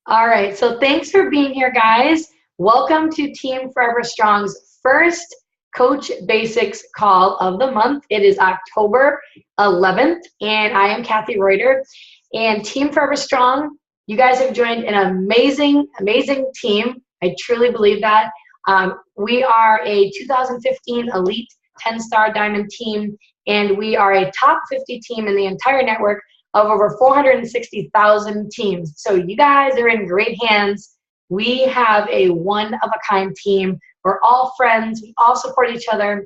All right, so thanks for being here, guys. Welcome to Team Forever Strong's first Coach Basics call of the month. It is October 11th, and I am Kathy Reuter. And Team Forever Strong, you guys have joined an amazing team. I truly believe that. We are a 2015 Elite 10-Star Diamond team, and we are a top 50 team in the entire network of over 460,000 teams. So you guys are in great hands. We have a one-of-a-kind team. We're all friends. We all support each other.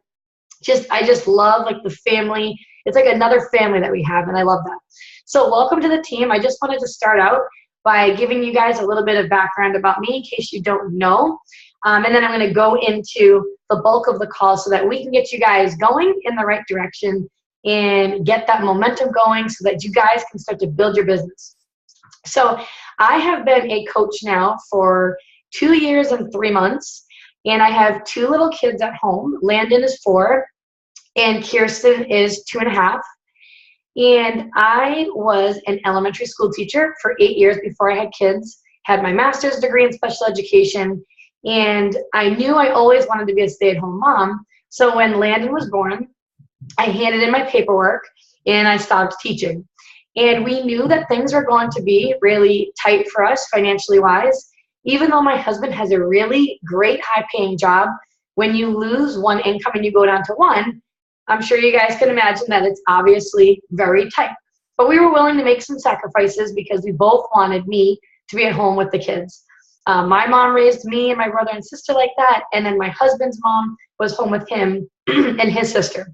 I just love like the family. It's like another family that we have, and I love that. So welcome to the team. I just wanted to start out by giving you guys a little bit of background about me in case you don't know. And then I'm going to go into the bulk of the call so that we can get you guys going in the right direction and get that momentum going so that you guys can start to build your business. So I have been a coach now for 2 years and 3 months, and I have 2 little kids at home. Landon is 4, and Kirsten is 2.5. And I was an elementary school teacher for 8 years before I had kids, had my master's degree in special education, and I knew I always wanted to be a stay-at-home mom. So when Landon was born, I handed in my paperwork and I stopped teaching. And we knew that things were going to be really tight for us financially wise. Even though my husband has a really great high paying job, when you lose one income and you go down to one, I'm sure you guys can imagine that it's obviously very tight. But we were willing to make some sacrifices because we both wanted me to be at home with the kids. My mom raised me and my brother and sister like that, and then my husband's mom was home with him and his sister.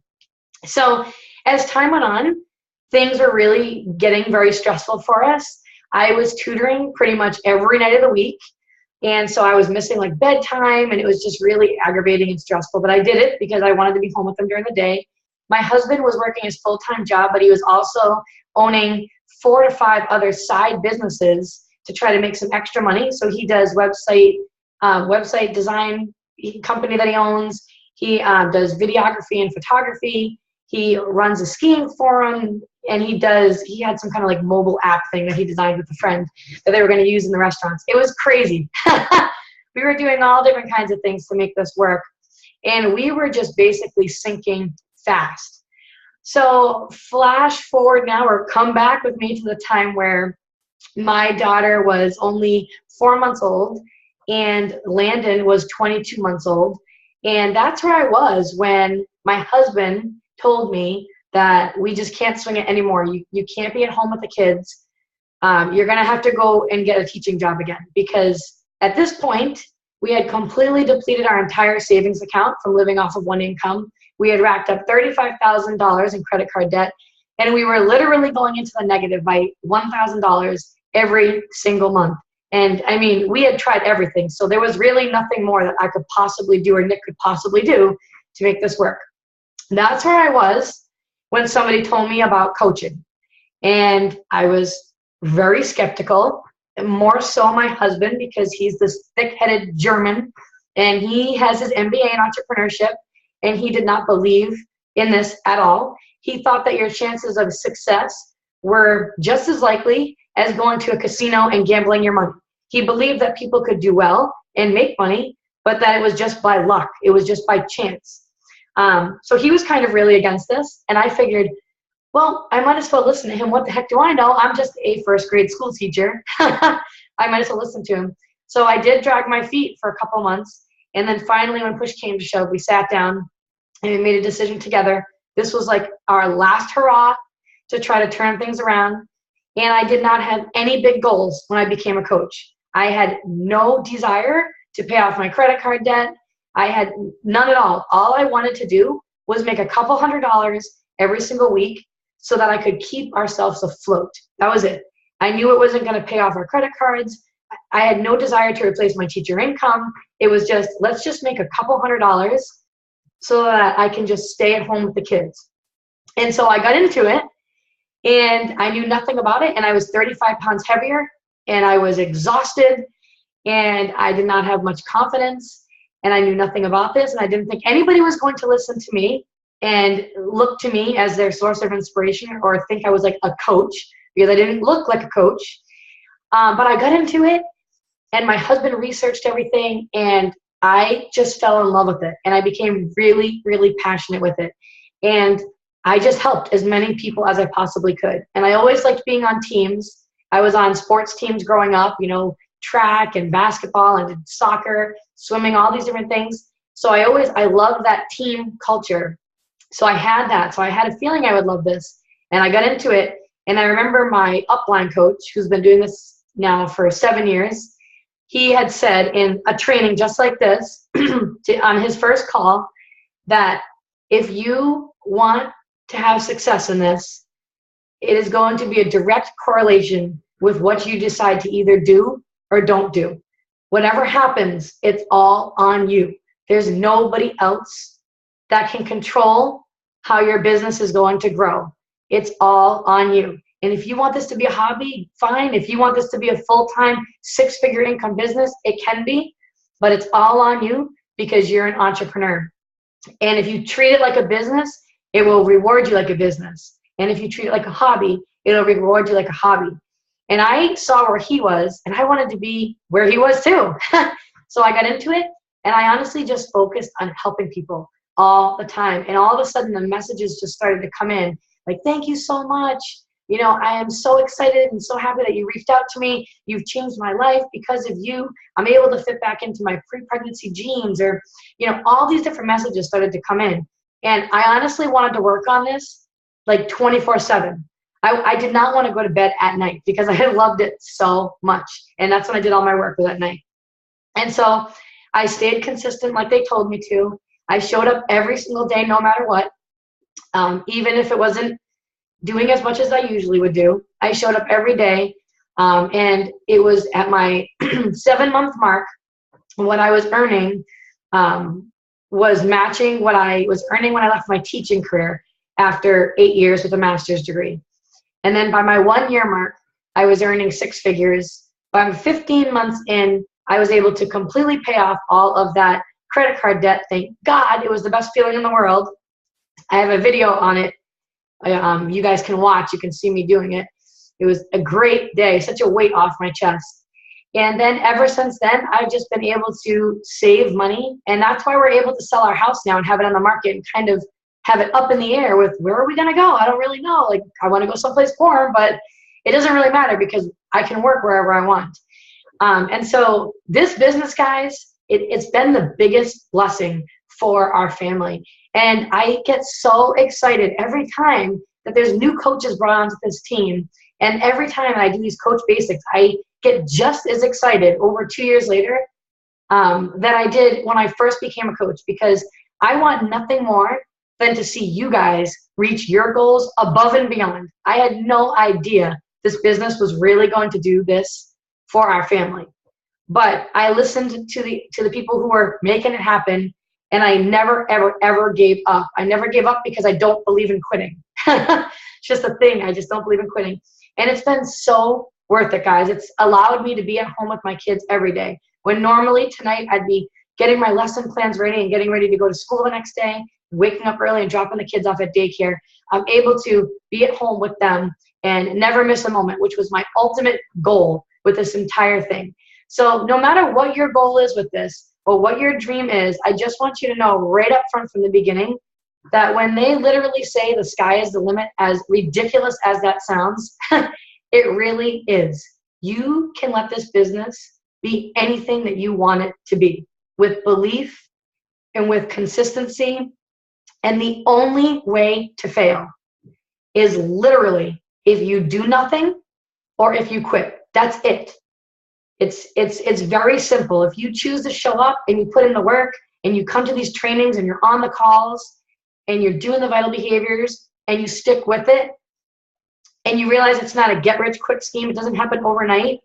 So as time went on, things were really getting very stressful for us. I was tutoring pretty much every night of the week, and so I was missing like bedtime, and it was just really aggravating and stressful, but I did it because I wanted to be home with them during the day. My husband was working his full-time job, but he was also owning 4 to 5 other side businesses to try to make some extra money. So he does website design company that he owns. He does videography and photography. He runs a skiing forum, and he had some kind of like mobile app thing that he designed with a friend that they were going to use in the restaurants. It was crazy. We were doing all different kinds of things to make this work, and we were just basically sinking fast. So flash forward now, or come back with me to the time where my daughter was only 4 months old and Landon was 22 months old. And that's where I was when my husband told me that we just can't swing it anymore. You can't be at home with the kids. You're going to have to go and get a teaching job again, because at this point, we had completely depleted our entire savings account from living off of one income. We had racked up $35,000 in credit card debt, and we were literally going into the negative by $1,000 every single month. And I mean, we had tried everything. So there was really nothing more that I could possibly do or Nick could possibly do to make this work. That's where I was when somebody told me about coaching. And I was very skeptical, and more so my husband, because he's this thick-headed German and he has his MBA in entrepreneurship, and he did not believe in this at all. He thought that your chances of success were just as likely as going to a casino and gambling your money. He believed that people could do well and make money, but that it was just by luck. It was just by chance. So he was kind of really against this, and I figured, well, I might as well listen to him. What the heck do I know? I'm just a first grade school teacher. I might as well listen to him. So I did drag my feet for a couple months, and then finally when push came to shove, we sat down and we made a decision together. This was like our last hurrah to try to turn things around, and I did not have any big goals when I became a coach. I had no desire to pay off my credit card debt. I had none at all. All I wanted to do was make a couple $100 every single week so that I could keep ourselves afloat. That was it. I knew it wasn't going to pay off our credit cards. I had no desire to replace my teacher income. It was just, let's just make a couple $100 so that I can just stay at home with the kids. And so I got into it, and I knew nothing about it, and I was 35 pounds heavier, and I was exhausted, and I did not have much confidence, and I knew nothing about this, and I didn't think anybody was going to listen to me and look to me as their source of inspiration or think I was like a coach, because I didn't look like a coach. But I got into it, and my husband researched everything, and I just fell in love with it. And I became really, really passionate with it. And I just helped as many people as I possibly could. And I always liked being on teams. I was on sports teams growing up, you know, track and basketball and soccer, swimming, all these different things. So I loved that team culture. So I had that. So I had a feeling I would love this. And I got into it. And I remember my upline coach, who's been doing this now for 7 years, he had said in a training just like this on his first call that if you want to have success in this, it is going to be a direct correlation with what you decide to either do or don't do. Whatever happens, it's all on you. There's nobody else that can control how your business is going to grow. It's all on you. And if you want this to be a hobby, fine. If you want this to be a full-time 6-figure income business, it can be, but it's all on you because you're an entrepreneur. And if you treat it like a business, it will reward you like a business. And if you treat it like a hobby, it'll reward you like a hobby. And I saw where he was, and I wanted to be where he was too. So I got into it, and I honestly just focused on helping people all the time. And all of a sudden, the messages just started to come in, like, thank you so much. You know, I am so excited and so happy that you reached out to me. You've changed my life. Because of you, I'm able to fit back into my pre-pregnancy jeans, or, you know, all these different messages started to come in. And I honestly wanted to work on this like 24/7. I did not want to go to bed at night because I had loved it so much. And that's when I did all my work, was at night. And so I stayed consistent like they told me to. I showed up every single day, no matter what. Even if it wasn't doing as much as I usually would do, I showed up every day. And it was at my 7-month mark, what I was earning was matching what I was earning when I left my teaching career after 8 years with a master's degree. And then by my 1-year mark, I was earning 6 figures. By 15 months in, I was able to completely pay off all of that credit card debt. Thank God. It was the best feeling in the world. I have a video on it. You guys can watch. You can see me doing it. It was a great day, such a weight off my chest. And then ever since then, I've just been able to save money. And that's why we're able to sell our house now and have it on the market and kind of have it up in the air with, where are we going to go? I don't really know. Like, I want to go someplace warm, but it doesn't really matter because I can work wherever I want. And so this business, guys, it's been the biggest blessing for our family. And I get so excited every time that there's new coaches brought onto this team. And every time I do these Coach Basics, I get just as excited over 2 years later that I did when I first became a coach, because I want nothing more than to see you guys reach your goals above and beyond. I had no idea this business was really going to do this for our family. But I listened to the people who were making it happen, and I never, ever, ever gave up. I never gave up because I don't believe in quitting. It's just a thing. I just don't believe in quitting. And it's been so worth it, guys. It's allowed me to be at home with my kids every day. When normally tonight I'd be getting my lesson plans ready and getting ready to go to school the next day, waking up early and dropping the kids off at daycare, I'm able to be at home with them and never miss a moment, which was my ultimate goal with this entire thing. So no matter what your goal is with this, or what your dream is, I just want you to know right up front from the beginning that when they literally say the sky is the limit, as ridiculous as that sounds, it really is. You can let this business be anything that you want it to be, with belief and with consistency. And the only way to fail is literally if you do nothing or if you quit. That's it. It's very simple. If you choose to show up and you put in the work and you come to these trainings and you're on the calls and you're doing the vital behaviors and you stick with it and you realize it's not a get-rich-quick scheme, it doesn't happen overnight,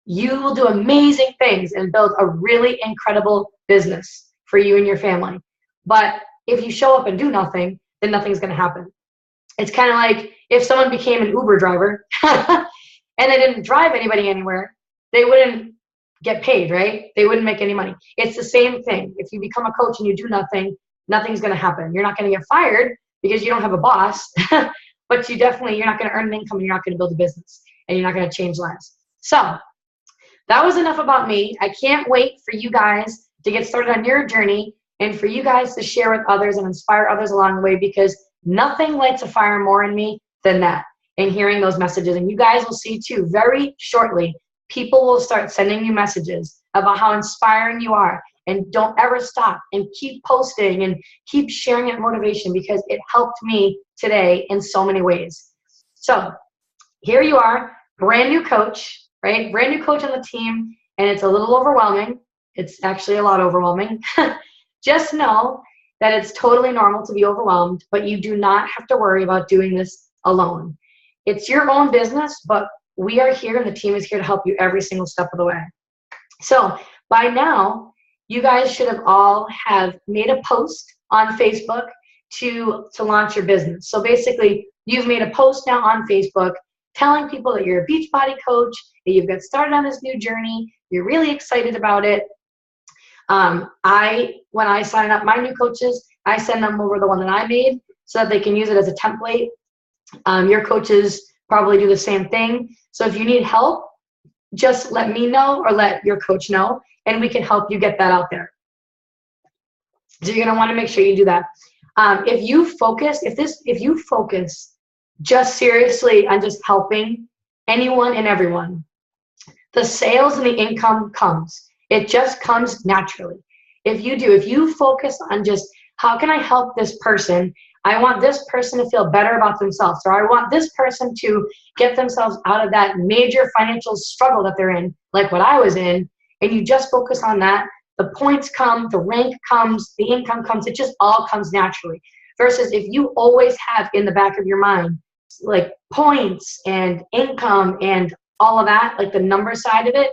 you will do amazing things and build a really incredible business for you and your family. But if you show up and do nothing, then nothing's going to happen. It's kind of like if someone became an Uber driver and they didn't drive anybody anywhere, they wouldn't get paid, right? They wouldn't make any money. It's the same thing. If you become a coach and you do nothing, nothing's going to happen. You're not going to get fired because you don't have a boss, but you're not going to earn an income and you're not going to build a business and you're not going to change lives. So that was enough about me. I can't wait for you guys to get started on your journey and for you guys to share with others and inspire others along the way, because nothing lights a fire more in me than that, and hearing those messages. And you guys will see too, very shortly, people will start sending you messages about how inspiring you are. And don't ever stop, and keep posting and keep sharing that motivation, because it helped me today in so many ways. So here you are, brand new coach, right? Brand new coach on the team, and it's a little overwhelming. It's actually a lot overwhelming. Just know that it's totally normal to be overwhelmed, but you do not have to worry about doing this alone. It's your own business, but we are here and the team is here to help you every single step of the way. So by now, you guys should have all have made a post on Facebook to launch your business. So basically, you've made a post now on Facebook telling people that you're a Beachbody coach, that you've got started on this new journey, you're really excited about it. When I sign up my new coaches, I send them over the one that I made so that they can use it as a template. Your coaches probably do the same thing. So if you need help, just let me know or let your coach know, and we can help you get that out there. So you're gonna want to make sure you do that. If you focus just seriously on just helping anyone and everyone, the sales and the income comes. It just comes naturally. If you focus on just, how can I help this person? I want this person to feel better about themselves, or I want this person to get themselves out of that major financial struggle that they're in, like what I was in, and you just focus on that, the points come, the rank comes, the income comes, it just all comes naturally. Versus if you always have in the back of your mind, like points and income and all of that, like the number side of it,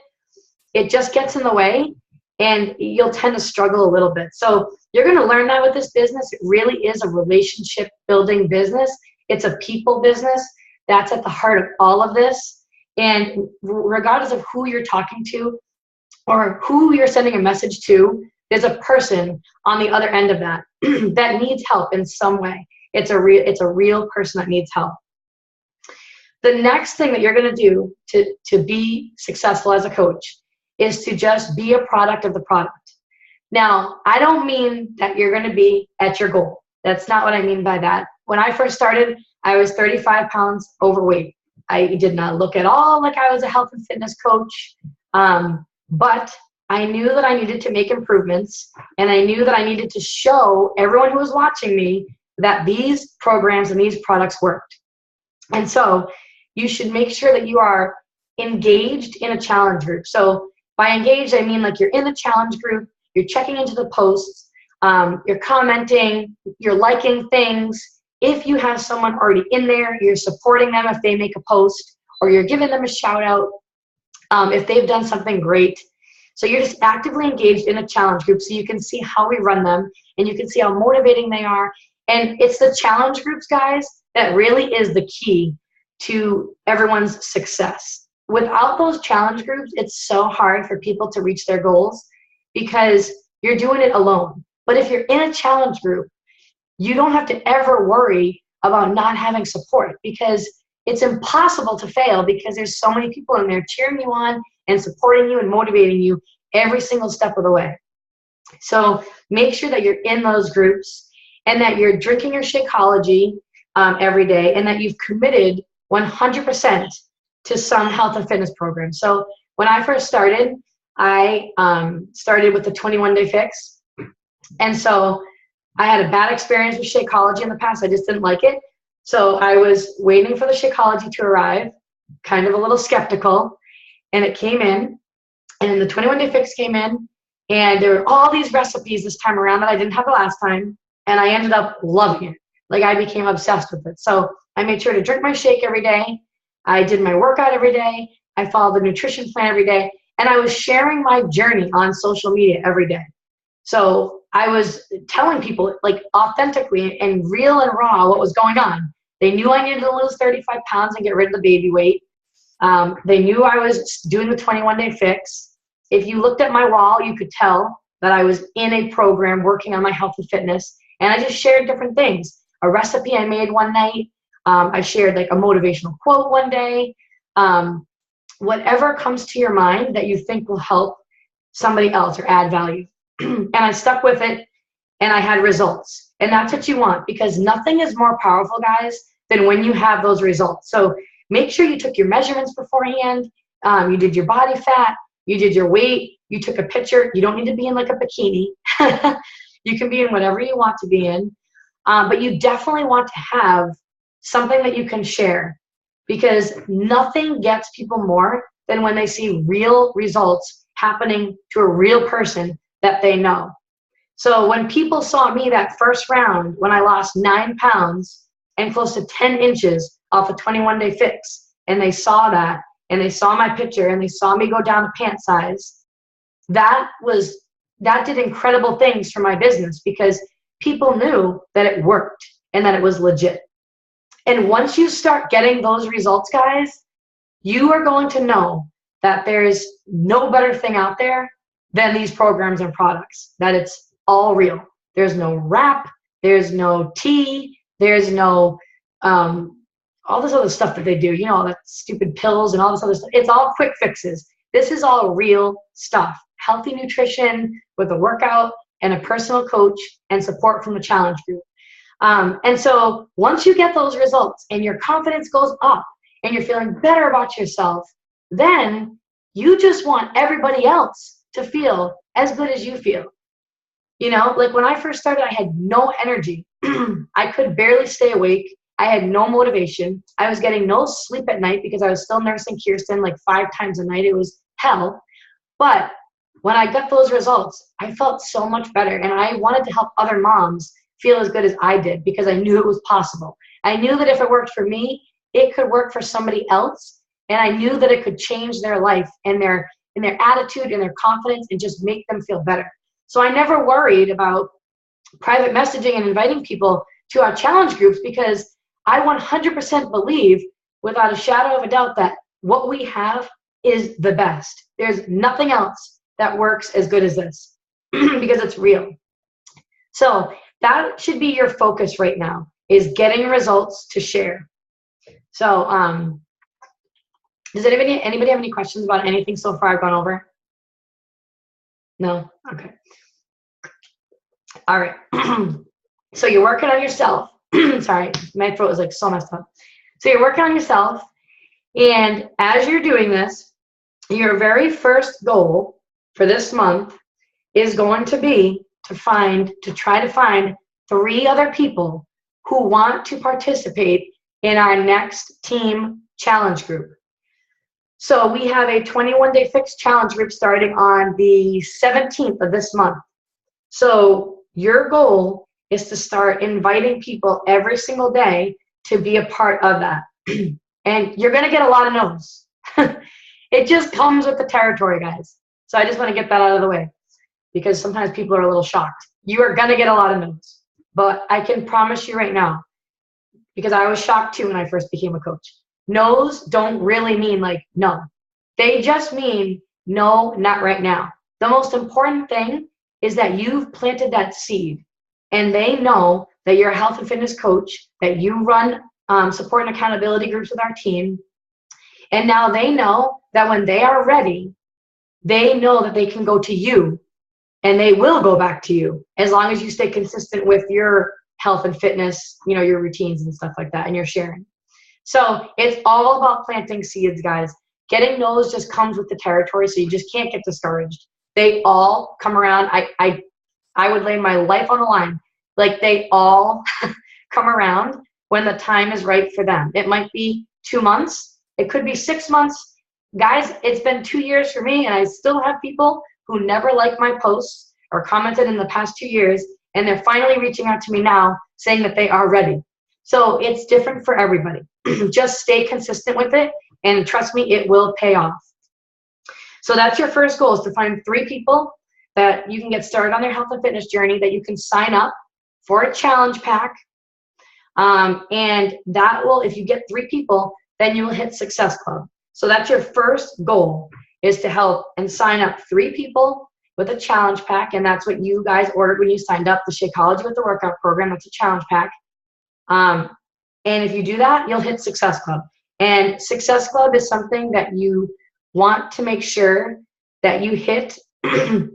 it just gets in the way and you'll tend to struggle a little bit. So you're going to learn that with this business. It really is a relationship building business. It's a people business. That's at the heart of all of this. And regardless of who you're talking to or who you're sending a message to, there's a person on the other end of that that needs help in some way. It's a real person that needs help. The next thing that you're going to do to be successful as a coach is to just be a product of the product. Now, I don't mean that you're going to be at your goal. That's not what I mean by that. When I first started, I was 35 pounds overweight. I did not look at all like I was a health and fitness coach, but I knew that I needed to make improvements, and I knew that I needed to show everyone who was watching me that these programs and these products worked. And so you should make sure that you are engaged in a challenge group. So by engaged, I mean like you're in the challenge group, you're checking into the posts, you're commenting, you're liking things. If you have someone already in there, you're supporting them if they make a post, or you're giving them a shout out if they've done something great. So you're just actively engaged in a challenge group so you can see how we run them and you can see how motivating they are. And it's the challenge groups, guys, that really is the key to everyone's success. Without those challenge groups, it's so hard for people to reach their goals because you're doing it alone. But if you're in a challenge group, you don't have to ever worry about not having support, because it's impossible to fail because there's so many people in there cheering you on and supporting you and motivating you every single step of the way. So make sure that you're in those groups and that you're drinking your Shakeology every day, and that you've committed 100% to some health and fitness program. So when I first started, I started with the 21-day fix. And so I had a bad experience with Shakeology in the past. I just didn't like it. So I was waiting for the Shakeology to arrive, kind of a little skeptical, and it came in, and the 21-day fix came in, and there were all these recipes this time around that I didn't have the last time, and I ended up loving it. Like, I became obsessed with it. So I made sure to drink my shake every day. I did my workout every day. I followed the nutrition plan every day, and I was sharing my journey on social media every day. So I was telling people, like, authentically and real and raw what was going on. They knew I needed to lose 35 pounds and get rid of the baby weight. They knew I was doing the 21-day fix. If you looked at my wall, you could tell that I was in a program working on my health and fitness. And I just shared different things. A recipe I made one night. I shared like a motivational quote one day. whatever comes to your mind that you think will help somebody else or add value. And I stuck with it, and I had results. And that's what you want, because nothing is more powerful, guys, than when you have those results. So make sure you took your measurements beforehand. You did your body fat, you did your weight, you took a picture. You don't need to be in like a bikini. You can be in whatever you want to be in. But you definitely want to have something that you can share, because nothing gets people more than when they see real results happening to a real person that they know. So when people saw me that first round, when I lost 9 pounds and close to 10 inches off a 21-day fix, and they saw that, and they saw my picture, and they saw me go down to pant size, that did incredible things for my business, because people knew that it worked and that it was legit. And once you start getting those results, guys, you are going to know that there's no better thing out there than these programs and products, that it's all real. There's no wrap, there's no tea, there's no all this other stuff that they do, you know, all that stupid pills and all this other stuff. It's all quick fixes. This is all real stuff. Healthy nutrition with a workout and a personal coach and support from the challenge group. And so once you get those results and your confidence goes up and you're feeling better about yourself, then you just want everybody else to feel as good as you feel. You know, like when I first started, I had no energy. I could barely stay awake. I had no motivation. I was getting no sleep at night because I was still nursing Kirsten like 5 times a night. It was hell. But when I got those results, I felt so much better. And I wanted to help other moms feel as good as I did, because I knew it was possible. I knew that if it worked for me, it could work for somebody else. And I knew that it could change their life and their attitude and their confidence and just make them feel better. So I never worried about private messaging and inviting people to our challenge groups, because I 100% believe without a shadow of a doubt that what we have is the best. There's nothing else that works as good as this because it's real. So that should be your focus right now, is getting results to share. So does anybody have any questions about anything so far I've gone over? No? Okay. All right. So you're working on yourself. Sorry, my throat is like so messed up. So you're working on yourself, and as you're doing this, your very first goal for this month is going to be to try to find 3 other people who want to participate in our next team challenge group. So we have a 21-day fix challenge group starting on the 17th of this month. So your goal is to start inviting people every single day to be a part of that. And you're going to get a lot of no's. It just comes with the territory, guys. So I just want to get that out of the way, because sometimes people are a little shocked. You are going to get a lot of no's. But I can promise you right now, because I was shocked too when I first became a coach, no's don't really mean like no. They just mean no, not right now. The most important thing is that you've planted that seed, and they know that you're a health and fitness coach, that you run support and accountability groups with our team. And now they know that when they are ready, they know that they can go to you, and they will go back to you as long as you stay consistent with your health and fitness, you know, your routines and stuff like that, and you're sharing. So it's all about planting seeds, guys. Getting no's just comes with the territory, so you just can't get discouraged. They all come around. I would lay my life on the line. Like, they all come around when the time is right for them. It might be 2 months. It could be 6 months. Guys, it's been 2 years for me, and I still have people who never liked my posts or commented in the past 2 years, and they're finally reaching out to me now saying that they are ready. So it's different for everybody. Just stay consistent with it, and trust me, it will pay off. So that's your first goal, is to find 3 people that you can get started on their health and fitness journey, that you can sign up for a challenge pack. And that will, if you get 3 people, then you will hit Success Club. So that's your first goal, is to help and sign up 3 people with a challenge pack. And that's what you guys ordered when you signed up, the Shakeology with the Workout program. That's a challenge pack. And if you do that, you'll hit Success Club. And Success Club is something that you want to make sure that you hit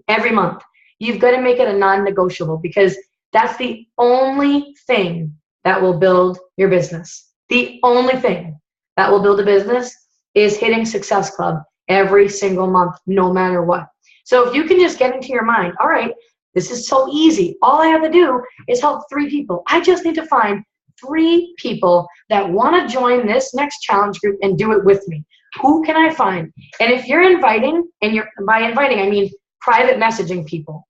every month. You've got to make it a non-negotiable, because that's the only thing that will build your business. The only thing that will build a business is hitting Success Club every single month, no matter what. So if you can just get into your mind, all right, this is so easy. All I have to do is help 3 people. I just need to find 3 people that want to join this next challenge group and do it with me. Who can I find? And if you're inviting, and by inviting, I mean private messaging people.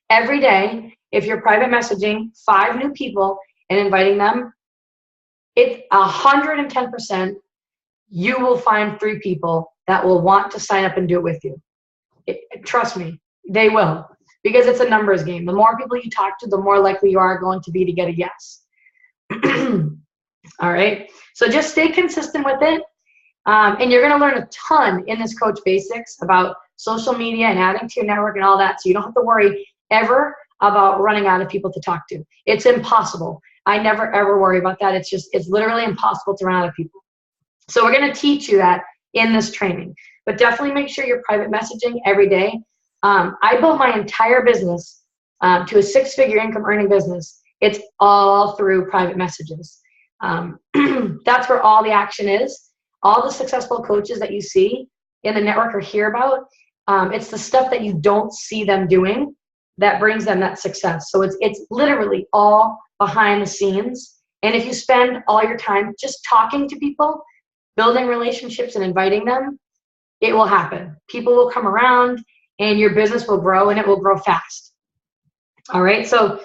Every day, if you're private messaging 5 new people and inviting them, it's 110%, you will find 3 people that will want to sign up and do it with you. Trust me, they will, because it's a numbers game. The more people you talk to, the more likely you are going to be to get a yes. All right, so just stay consistent with it. And you're going to learn a ton in this Coach Basics about social media and adding to your network and all that. So you don't have to worry ever about running out of people to talk to. It's impossible. I never, ever worry about that. It's literally impossible to run out of people. So we're going to teach you that in this training. But definitely make sure you're private messaging every day. I built my entire business to a 6-figure income earning business. It's all through private messages. That's where all the action is. All the successful coaches that you see in the network or hear about, it's the stuff that you don't see them doing that brings them that success. So it's literally all behind the scenes. And if you spend all your time just talking to people, building relationships and inviting them, it will happen. People will come around and your business will grow, and it will grow fast. All right, so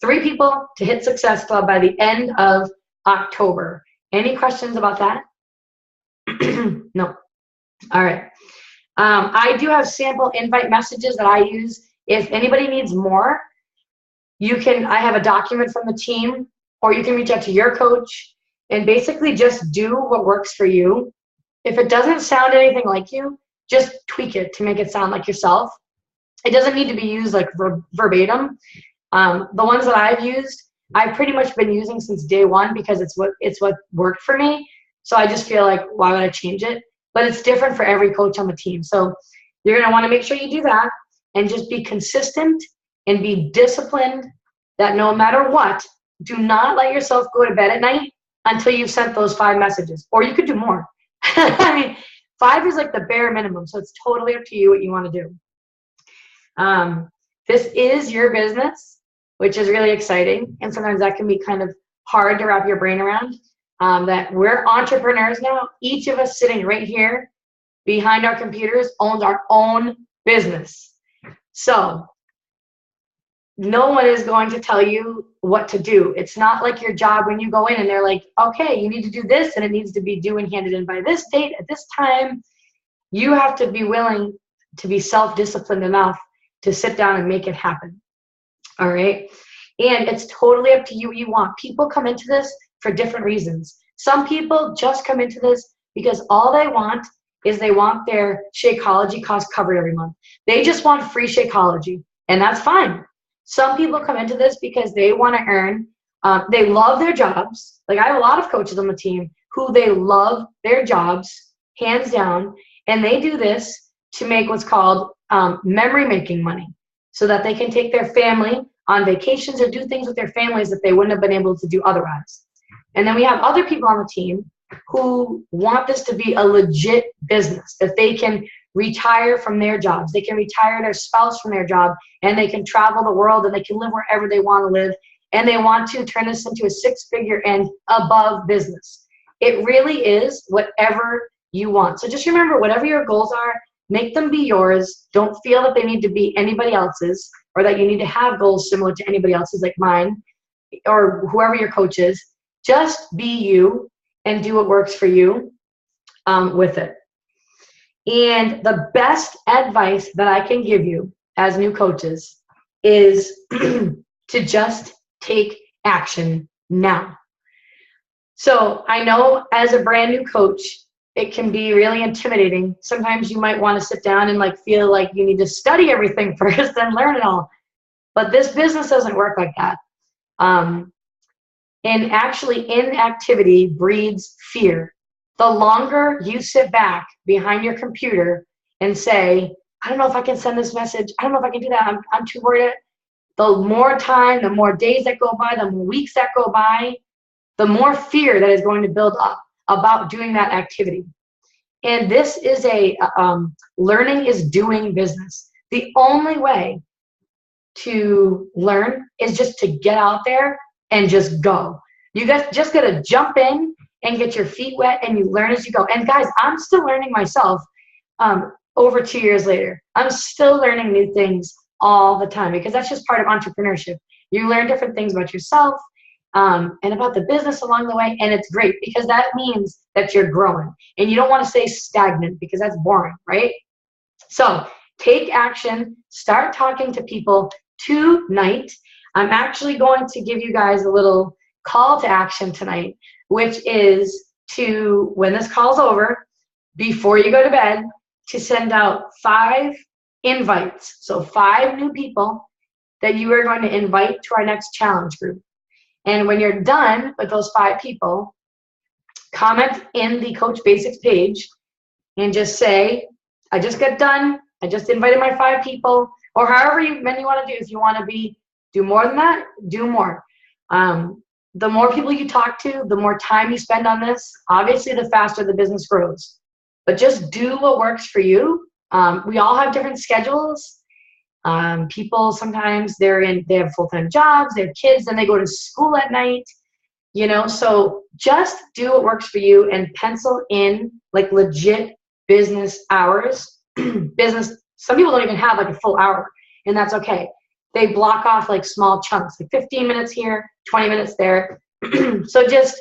3 people to hit Success Club by the end of October. Any questions about that? No. All right. I do have sample invite messages that I use. If anybody needs more, I have a document from the team, or you can reach out to your coach and basically just do what works for you. If it doesn't sound anything like you, just tweak it to make it sound like yourself. It doesn't need to be used like verbatim. The ones that I've used, I've pretty much been using since day one, because it's what worked for me. So I just feel like, why would I change it? But it's different for every coach on the team. So you're going to want to make sure you do that and just be consistent and be disciplined, that no matter what, do not let yourself go to bed at night until you've sent those 5 messages. Or you could do more. I mean, 5 is like the bare minimum. So it's totally up to you what you want to do. This is your business, which is really exciting. And sometimes that can be kind of hard to wrap your brain around. That we're entrepreneurs now. Each of us sitting right here behind our computers owns our own business. So no one is going to tell you what to do. It's not like your job when you go in and they're like, okay, you need to do this and it needs to be due and handed in by this date at this time. You have to be willing to be self-disciplined enough to sit down and make it happen. All right. And it's totally up to you what you want. People come into this for different reasons. Some people just come into this because all they want is they want their Shakeology cost covered every month. They just want free Shakeology, and that's fine. Some people come into this because they want to earn, they love their jobs. Like, I have a lot of coaches on the team who they love their jobs, hands down, and they do this to make what's called memory making money, so that they can take their family on vacations or do things with their families that they wouldn't have been able to do otherwise. And then we have other people on the team who want this to be a legit business, that they can retire from their jobs, they can retire their spouse from their job, and they can travel the world, and they can live wherever they want to live, and they want to turn this into a 6-figure and above business. It really is whatever you want. So just remember, whatever your goals are, make them be yours. Don't feel that they need to be anybody else's, or that you need to have goals similar to anybody else's, like mine or whoever your coach is. Just be you and do what works for you with it. And the best advice that I can give you as new coaches is to just take action now. So I know as a brand new coach, it can be really intimidating. Sometimes you might want to sit down and feel like you need to study everything first and learn it all. But this business doesn't work like that. And actually, inactivity breeds fear. The longer you sit back behind your computer and say, I don't know if I can send this message. I don't know if I can do that. I'm too worried. The more time, the more days that go by, the more weeks that go by, the more fear that is going to build up about doing that activity. And this is a learning is doing business. The only way to learn is just to get out there and just go. You guys just got to jump in and get your feet wet, and you learn as you go. And guys, I'm still learning myself over 2 years later. I'm still learning new things all the time, because that's just part of entrepreneurship. You learn different things about yourself and about the business along the way, and it's great because that means that you're growing. And you don't want to stay stagnant because that's boring, right? So take action. Start talking to people tonight. I'm actually going to give you guys a little call to action tonight, which is to, when this call's over, before you go to bed, to send out 5 invites. So 5 new people that you are going to invite to our next challenge group. And when you're done with those 5 people, comment in the Coach Basics page and just say, I just got done. I just invited my 5 people, or however many you want to do. If you want to do more than that, do more. The more people you talk to, the more time you spend on this, obviously the faster the business grows. But just do what works for you. We all have different schedules. People sometimes they have full-time jobs, they have kids, and they go to school at night. So just do what works for you and pencil in like legit business hours. Business. Some people don't even have like a full hour, and that's okay. They block off like small chunks, like 15 minutes here, 20 minutes there. So just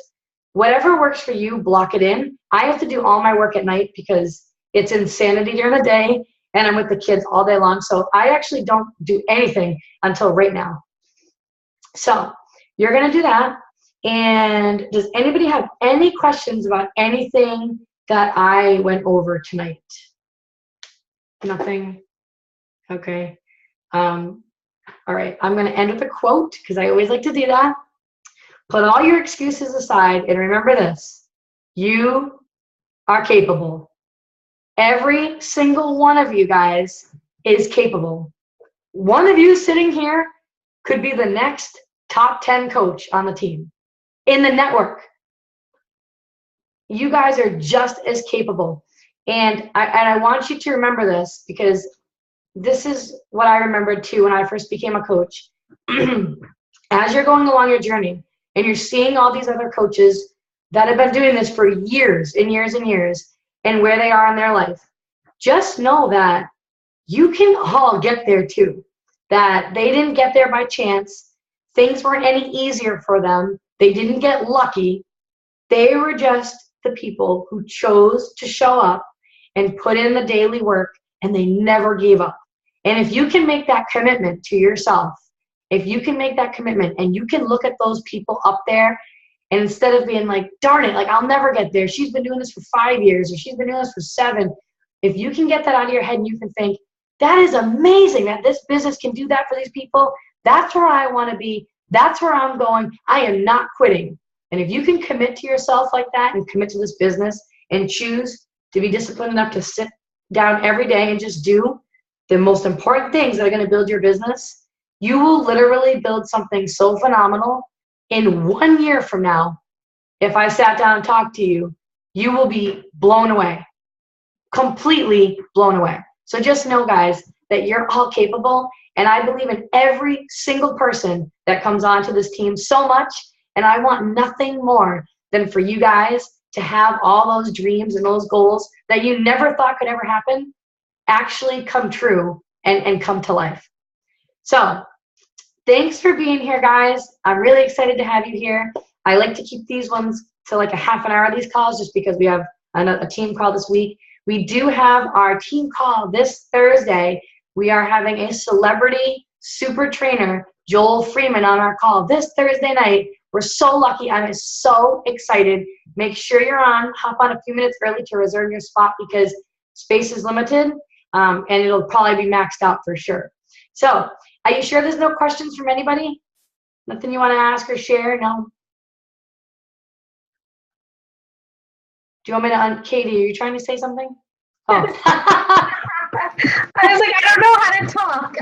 whatever works for you, block it in. I have to do all my work at night because it's insanity during the day, and I'm with the kids all day long. So I actually don't do anything until right now. So you're going to do that. And does anybody have any questions about anything that I went over tonight? Nothing? Okay. All right. I'm going to end with a quote because I always like to do that. Put all your excuses aside and remember this. You are capable. Every single one of you guys is capable. One of you sitting here could be the next top 10 coach on the team in the network. You guys are just as capable. And I want you to remember this, because this is what I remembered too when I first became a coach. As you're going along your journey and you're seeing all these other coaches that have been doing this for years and years and years and where they are in their life, just know that you can all get there too. That they didn't get there by chance. Things weren't any easier for them. They didn't get lucky. They were just the people who chose to show up and put in the daily work, and they never gave up. And if you can make that commitment to yourself, if you can make that commitment and you can look at those people up there, and instead of being like, darn it, like I'll never get there. She's been doing this for 5 years, or she's been doing this for 7. If you can get that out of your head and you can think, that is amazing that this business can do that for these people. That's where I want to be. That's where I'm going. I am not quitting. And if you can commit to yourself like that and commit to this business and choose to be disciplined enough to sit down every day and just do the most important things that are going to build your business, you will literally build something so phenomenal. In 1 year from now, if I sat down and talked to you, you will be blown away, completely blown away. So just know, guys, that you're all capable, and I believe in every single person that comes onto this team so much, and I want nothing more than for you guys to have all those dreams and those goals that you never thought could ever happen actually come true and come to life. So thanks for being here, guys. I'm really excited to have you here. I like to keep these ones to like a half an hour, these calls, just because we have a team call this week. We do have our team call this Thursday. We are having a celebrity super trainer, Joel Freeman, on our call this Thursday night. We're so lucky. I'm so excited. Make sure you're on. Hop on a few minutes early to reserve your spot because space is limited, and it'll probably be maxed out for sure. So are you sure there's no questions from anybody? Nothing you want to ask or share? No? Do you want me to, Katie, are you trying to say something? Oh. I was like, I don't know how to talk.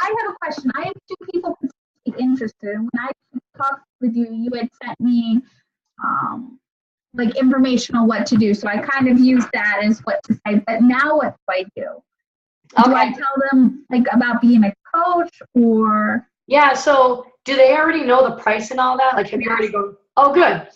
I have a question. I have two people interested. And when I talked with you, you had sent me like information on what to do. So I kind of used that as what to say. But now what do I do? Okay. Do I tell them like about being a coach or? Yeah, so do they already know the price and all that? Like, have you already gone? Oh, good.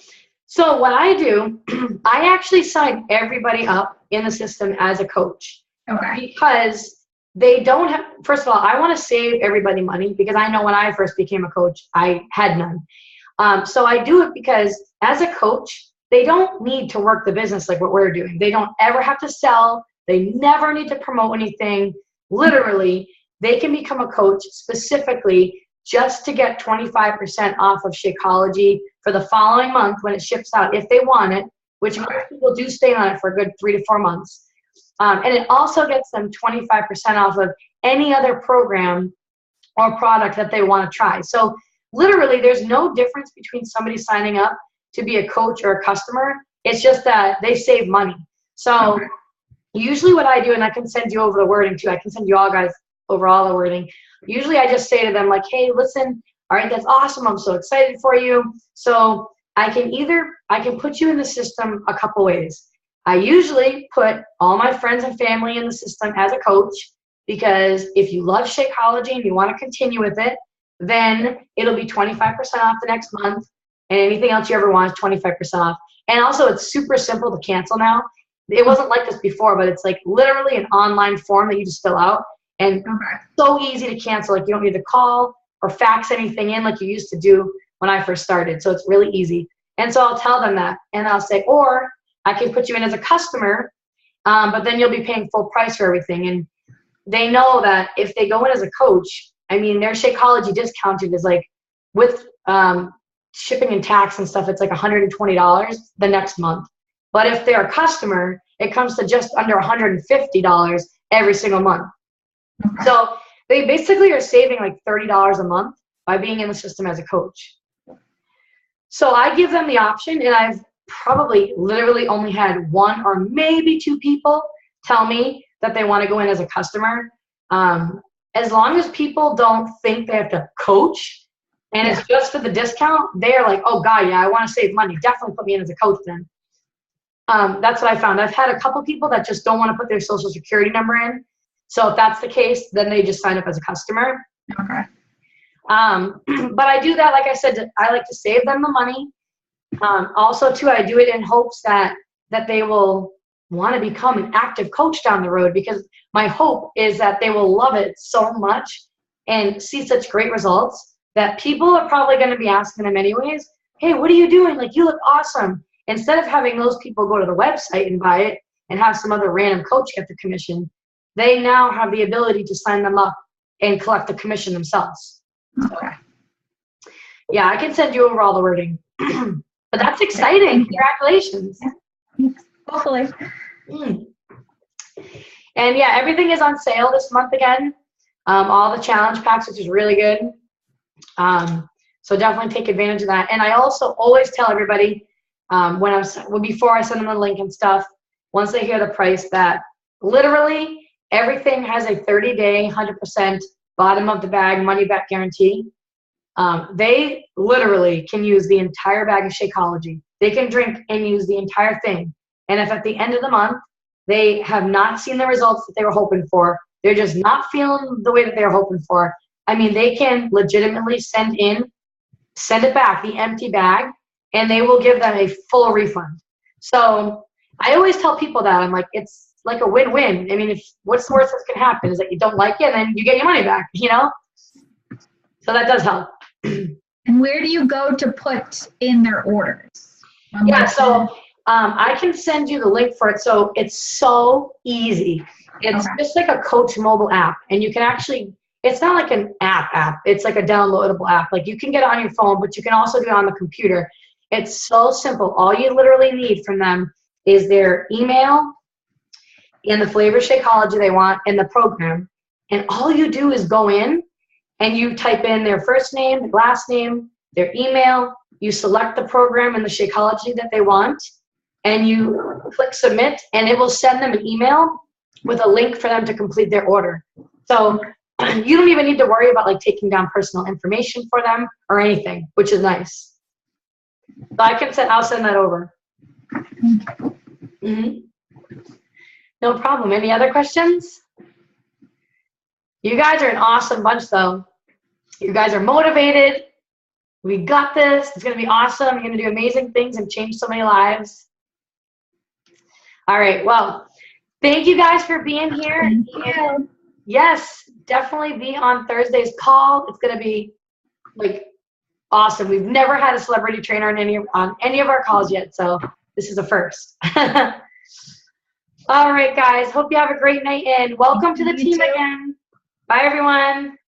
So what I do, I actually sign everybody up in the system as a coach. Okay. Because they don't have, first of all, I want to save everybody money because I know when I first became a coach, I had none. So I do it because as a coach, they don't need to work the business like what we're doing. They don't ever have to sell. They never need to promote anything. Literally, they can become a coach specifically just to get 25% off of Shakeology for the following month when it ships out, if they want it, which most people do stay on it for a good 3 to 4 months. And it also gets them 25% off of any other program or product that they want to try. So literally, there's no difference between somebody signing up to be a coach or a customer. It's just that they save money. So usually what I do, and I can send you over the wording too, I can send you all guys over all the wording. Usually I just say to them like, hey, listen, all right, that's awesome. I'm so excited for you. So I can put you in the system a couple ways. I usually put all my friends and family in the system as a coach because if you love Shakeology and you want to continue with it, then it'll be 25% off the next month, and anything else you ever want is 25% off. And also, it's super simple to cancel now. It wasn't like this before, but it's like literally an online form that you just fill out, and so easy to cancel. Like you don't need to call or fax anything in like you used to do when I first started. So it's really easy. And so I'll tell them that, and I'll say, or I can put you in as a customer, but then you'll be paying full price for everything. And they know that if they go in as a coach, I mean, their Shakeology discounted is like with shipping and tax and stuff, it's like $120 the next month. But if they're a customer, it comes to just under $150 every single month. So they basically are saving like $30 a month by being in the system as a coach. So I give them the option, and I've probably literally only had 1 or maybe 2 people tell me that they want to go in as a customer. As long as people don't think they have to coach and it's just for the discount, they're like, oh God, yeah, I want to save money. Definitely put me in as a coach then. That's what I found. I've had a couple people that just don't want to put their social security number in. So if that's the case, then they just sign up as a customer. Okay. But I do that, like I said, I like to save them the money. Also, too, I do it in hopes that they will want to become an active coach down the road, because my hope is that they will love it so much and see such great results that people are probably going to be asking them anyways, hey, what are you doing? Like, you look awesome. Instead of having those people go to the website and buy it and have some other random coach get the commission, they now have the ability to sign them up and collect the commission themselves. Okay. Yeah, I can send you over all the wording. But that's exciting. Congratulations. Hopefully. And yeah, everything is on sale this month again. All the challenge packs, which is really good. So definitely take advantage of that. And I also always tell everybody before I send them the link and stuff, once they hear the price, that literally everything has a 30-day, 100% bottom of the bag money back guarantee. They literally can use the entire bag of Shakeology. They can drink and use the entire thing. And if at the end of the month they have not seen the results that they were hoping for, they're just not feeling the way that they were hoping for, I mean, they can legitimately send it back, the empty bag, and they will give them a full refund. So I always tell people that. I'm like, it's like a win-win. I mean, what's the worst that can happen is that you don't like it and then you get your money back, you know? So that does help. And where do you go to put in their orders? Yeah, so I can send you the link for it. So it's so easy. It's just like a Coach mobile app. And you can actually, it's not like an app. It's like a downloadable app. Like you can get it on your phone, but you can also do it on the computer. It's so simple. All you literally need from them is their email and the flavor Shakeology they want and the program. And all you do is go in and you type in their first name, their last name, their email. You select the program and the Shakeology that they want. and you click submit, and it will send them an email with a link for them to complete their order. So you don't even need to worry about like taking down personal information for them or anything, which is nice. So I'll send that over. No problem. Any other questions? You guys are an awesome bunch though. You guys are motivated. We got this. It's going to be awesome. You're going to do amazing things and change so many lives. All right. Well, thank you guys for being here. And yes, definitely be on Thursday's call. It's going to be like awesome. We've never had a celebrity trainer on any of our calls yet, so this is a first. All right, guys. Hope you have a great night, and welcome to the team again. Bye, everyone.